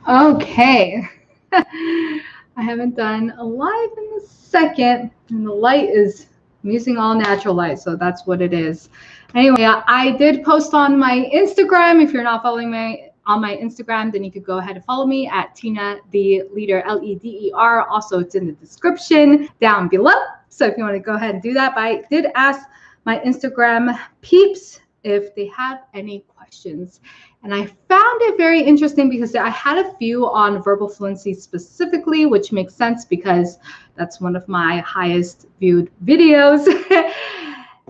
Okay. I haven't done a live in a second, and the light is, I'm using all natural light, so that's what it is. Anyway, I did post on my Instagram. If you're not following me on my Instagram, then you could go ahead and follow me at Tina the Leader, Leder. Also, it's in the description down below. So if you want to go ahead and do that, but I did ask my Instagram peeps if they have any questions. And I found it very interesting because I had a few on verbal fluency specifically, which makes sense because that's one of my highest viewed videos.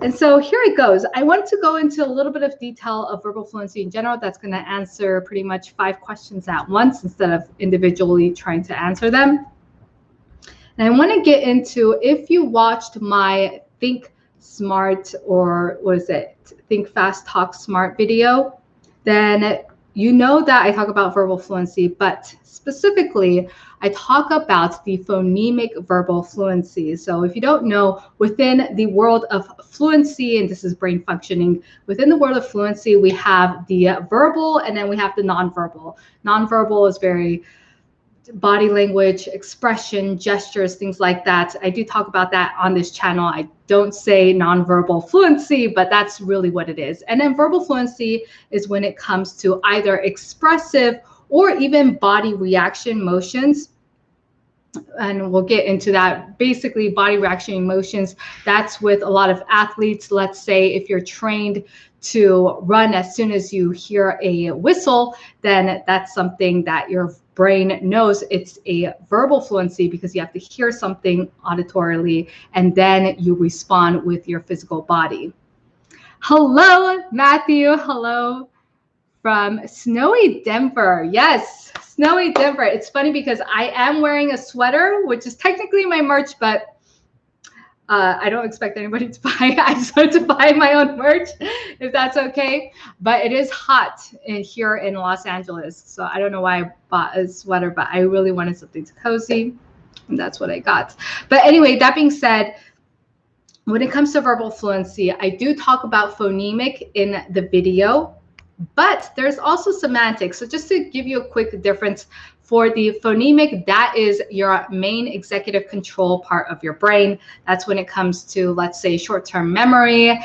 And so here it goes. I want to go into a little bit of detail of verbal fluency in general. That's going to answer pretty much 5 questions at once instead of individually trying to answer them. And I want to get into, if you watched my Think Smart, or what is it, Think Fast, Talk Smart video, then you know that I talk about verbal fluency, but specifically, I talk about the phonemic verbal fluency. So if you don't know, within the world of fluency, and this is brain functioning, within the world of fluency, we have the verbal and then we have the nonverbal. Nonverbal is very body language, expression, gestures, things like that. I do talk about that on this channel. I don't say nonverbal fluency, but that's really what it is. And then verbal fluency is when it comes to either expressive or even body reaction motions. And we'll get into that. Basically, body reaction emotions, that's with a lot of athletes. Let's say if you're trained to run as soon as you hear a whistle, then that's something that your brain knows it's a verbal fluency because you have to hear something auditorily and then you respond with your physical body. Hello, Matthew. Hello from snowy Denver. Yes, snowy Denver. It's funny because I am wearing a sweater, which is technically my merch, but I don't expect anybody to buy. I just want to buy my own merch, if that's okay. But it is hot here in Los Angeles, so I don't know why I bought a sweater, but I really wanted something cozy, and that's what I got. But anyway, that being said, when it comes to verbal fluency, I do talk about phonemic in the video, but there's also semantics. So just to give you a quick difference, for the phonemic, that is your main executive control part of your brain. That's when it comes to, let's say, short-term memory,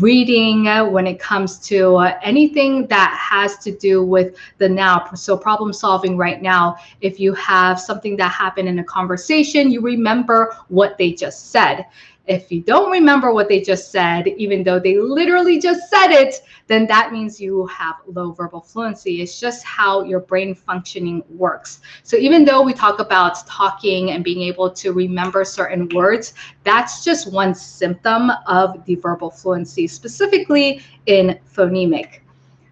reading, when it comes to anything that has to do with the now. So problem solving right now, if you have something that happened in a conversation, you remember what they just said. If you don't remember what they just said, even though they literally just said it, then that means you have low verbal fluency. It's just how your brain functioning works. So even though we talk about talking and being able to remember certain words, that's just one symptom of the verbal fluency, specifically in phonemic.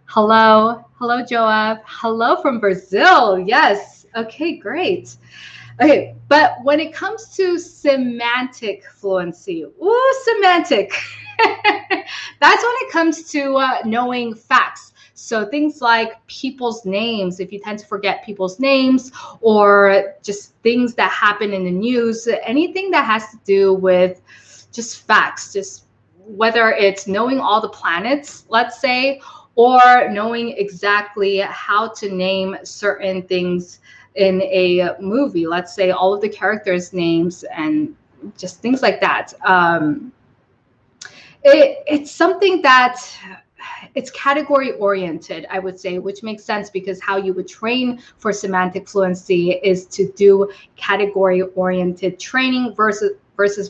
Hello, Joab. Hello from Brazil. Yes. Okay, great. Okay, but when it comes to semantic fluency, semantic. That's when it comes to knowing facts. So things like people's names, if you tend to forget people's names, or just things that happen in the news, anything that has to do with just facts, just whether it's knowing all the planets, let's say, or knowing exactly how to name certain things in a movie, let's say all of the characters' names and just things like that. It's something that it's category oriented, I would say, which makes sense because how you would train for semantic fluency is to do category oriented training versus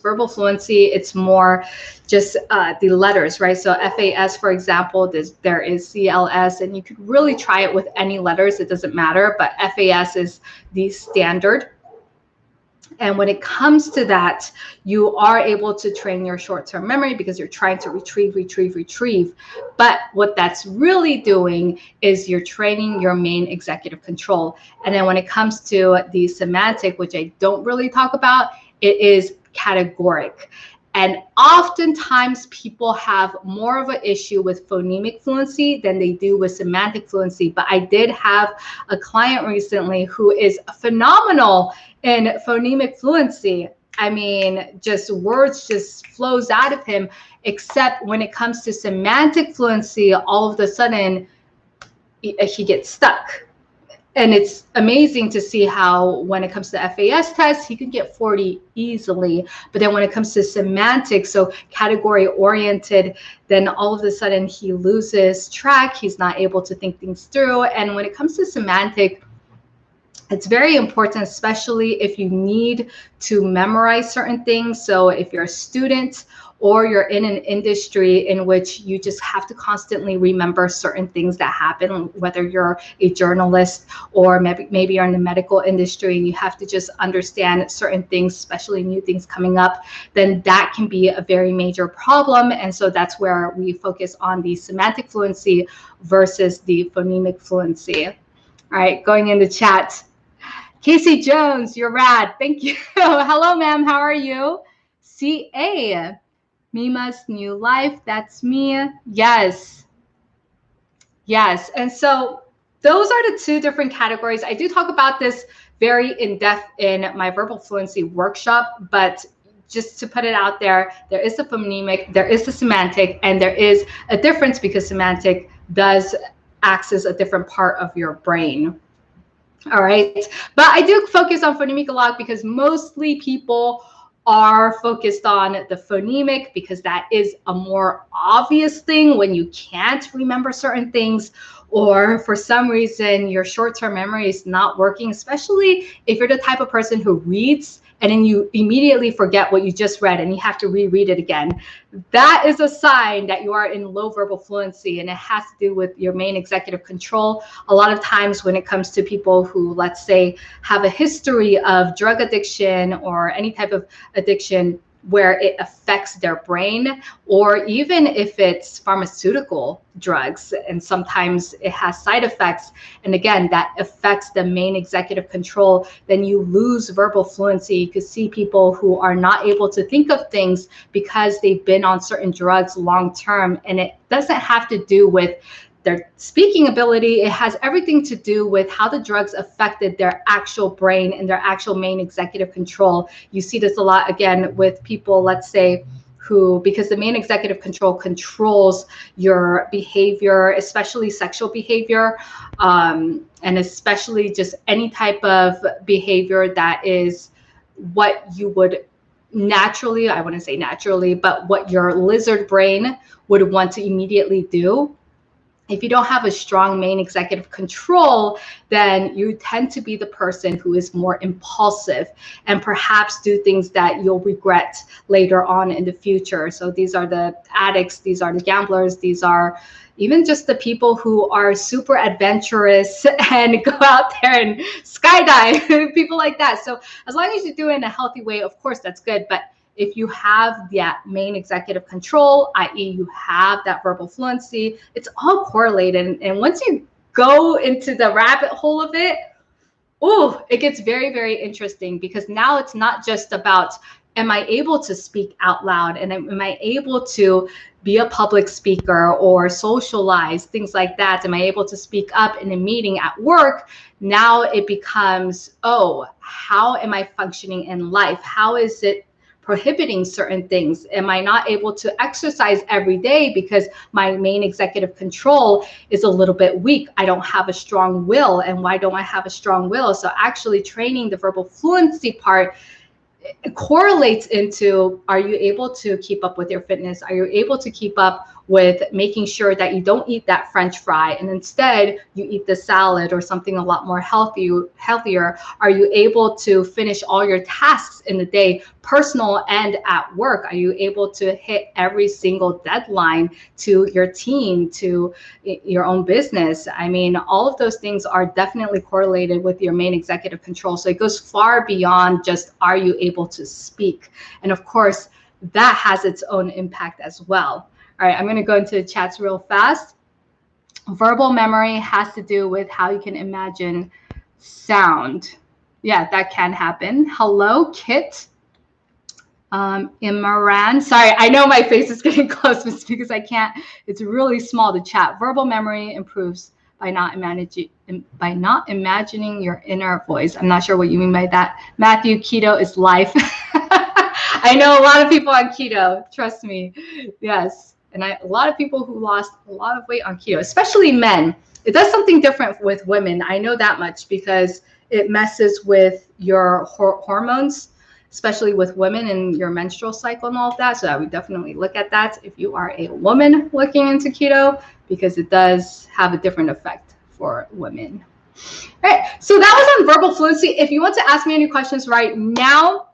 verbal fluency. It's more just the letters, right? So FAS, for example, there is CLS, and you could really try it with any letters. It doesn't matter, but FAS is the standard. And when it comes to that, you are able to train your short-term memory because you're trying to retrieve. But what that's really doing is you're training your main executive control. And then when it comes to the semantic, which I don't really talk about, it is categoric. And oftentimes people have more of an issue with phonemic fluency than they do with semantic fluency. But I did have a client recently who is phenomenal in phonemic fluency. I mean, just words just flows out of him, except when it comes to semantic fluency, all of a sudden he gets stuck. And it's amazing to see how when it comes to FAS tests, he could get 40 easily. But then when it comes to semantics, so category oriented, then all of a sudden he loses track. He's not able to think things through. And when it comes to semantic, it's very important, especially if you need to memorize certain things. So if you're a student or you're in an industry in which you just have to constantly remember certain things that happen, whether you're a journalist or maybe you're in the medical industry and you have to just understand certain things, especially new things coming up, then that can be a very major problem. And so that's where we focus on the semantic fluency versus the phonemic fluency. All right, going into chat. Casey Jones, you're rad. Thank you. Hello, ma'am. How are you? CA. Mima's New Life. That's me. Yes. Yes. And so those are the two different categories. I do talk about this very in depth in my verbal fluency workshop, but just to put it out there, there is the phonemic, there is the semantic, and there is a difference because semantic does access a different part of your brain. All right. But I do focus on phonemic a lot because mostly people are focused on the phonemic because that is a more obvious thing when you can't remember certain things, or for some reason your short-term memory is not working, especially if you're the type of person who reads and then you immediately forget what you just read and you have to reread it again. That is a sign that you are in low verbal fluency, and it has to do with your main executive control. A lot of times when it comes to people who, let's say, have a history of drug addiction or any type of addiction where it affects their brain, or even if it's pharmaceutical drugs, and sometimes it has side effects, and again, that affects the main executive control, then you lose verbal fluency. You could see people who are not able to think of things because they've been on certain drugs long term, and it doesn't have to do with their speaking ability. It has everything to do with how the drugs affected their actual brain and their actual main executive control. You see this a lot, again, with people, let's say, who, because the main executive control controls your behavior, especially sexual behavior, and especially just any type of behavior that is what you would naturally, I wouldn't say naturally, but what your lizard brain would want to immediately do. If you don't have a strong main executive control, then you tend to be the person who is more impulsive and perhaps do things that you'll regret later on in the future. So these are the addicts, these are the gamblers, these are even just the people who are super adventurous and go out there and skydive, people like that. So as long as you do it in a healthy way, of course, that's good. But if you have that main executive control, i.e. you have that verbal fluency, it's all correlated. And once you go into the rabbit hole of it, oh, it gets very, very interesting, because now it's not just about, am I able to speak out loud, and am I able to be a public speaker or socialize, things like that? Am I able to speak up in a meeting at work? Now it becomes, oh, how am I functioning in life? How is it prohibiting certain things? Am I not able to exercise every day because my main executive control is a little bit weak? I don't have a strong will. And why don't I have a strong will? So actually training the verbal fluency part correlates into, are you able to keep up with your fitness? Are you able to keep up with making sure that you don't eat that French fry and instead you eat the salad or something a lot more healthier? Are you able to finish all your tasks in the day, personal and at work? Are you able to hit every single deadline to your team, to your own business? I mean, all of those things are definitely correlated with your main executive control. So it goes far beyond just, are you able to speak? And of course, that has its own impact as well. All right, I'm going to go into the chats real fast. Verbal memory has to do with how you can imagine sound. Yeah, that can happen. Hello, Kit. Imran. Sorry, I know my face is getting close, but it's because I can't. It's really small, the chat. Verbal memory improves by not imagining your inner voice. I'm not sure what you mean by that. Matthew, keto is life. I know a lot of people on keto. Trust me. Yes. And a lot of people who lost a lot of weight on keto, especially men. it does something different with women. I know that much because it messes with your hormones, especially with women and your menstrual cycle and all of that. So I would definitely look at that if you are a woman looking into keto, because it does have a different effect for women. All right, so that was on verbal fluency. If you want to ask me any questions right now,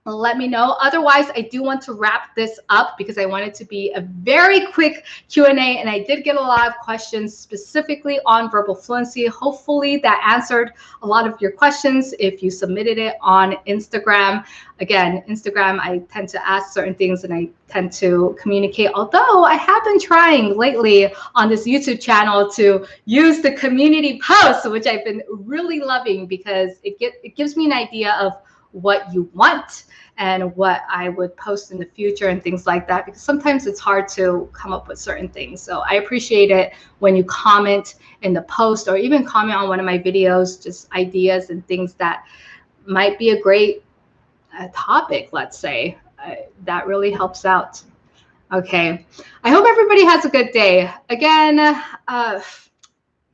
let me know. Otherwise, I do want to wrap this up because I want it to be a very quick Q&A, and I did get a lot of questions specifically on verbal fluency. Hopefully that answered a lot of your questions if you submitted it on Instagram. Again, Instagram, I tend to ask certain things and I tend to communicate, although I have been trying lately on this YouTube channel to use the community posts, which I've been really loving because it gives me an idea of what you want and what I would post in the future and things like that, because sometimes it's hard to come up with certain things. So I appreciate it when you comment in the post or even comment on one of my videos, just ideas and things that might be a great topic, let's say. That really helps out. Okay, I hope everybody has a good day. Again,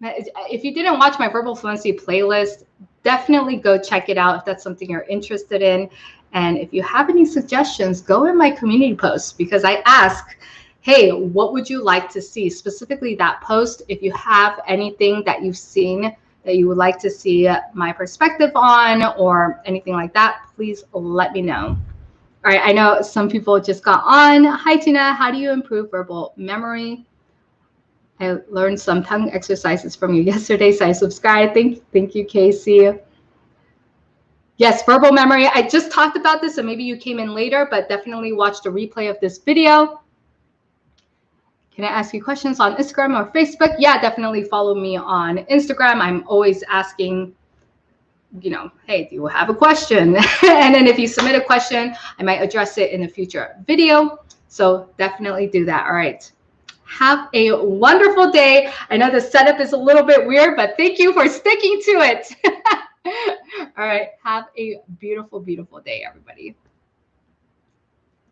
if you didn't watch my Verbal Fluency playlist, definitely go check it out if that's something you're interested in. And if you have any suggestions, go in my community posts, because I ask, hey, what would you like to see? Specifically that post. If you have anything that you've seen that you would like to see my perspective on or anything like that, please let me know. All right, I know some people just got on. Hi, Tina. How do you improve verbal memory? I learned some tongue exercises from you yesterday, so I subscribed. Thank you, Casey. Yes, verbal memory. I just talked about this, so maybe you came in later, but definitely watch the replay of this video. Can I ask you questions on Instagram or Facebook? Yeah, definitely follow me on Instagram. I'm always asking, you know, hey, do you have a question? And then if you submit a question, I might address it in a future video. So definitely do that. All right. Have a wonderful day. I know the setup is a little bit weird, but thank you for sticking to it. All right. Have a beautiful, beautiful day, everybody.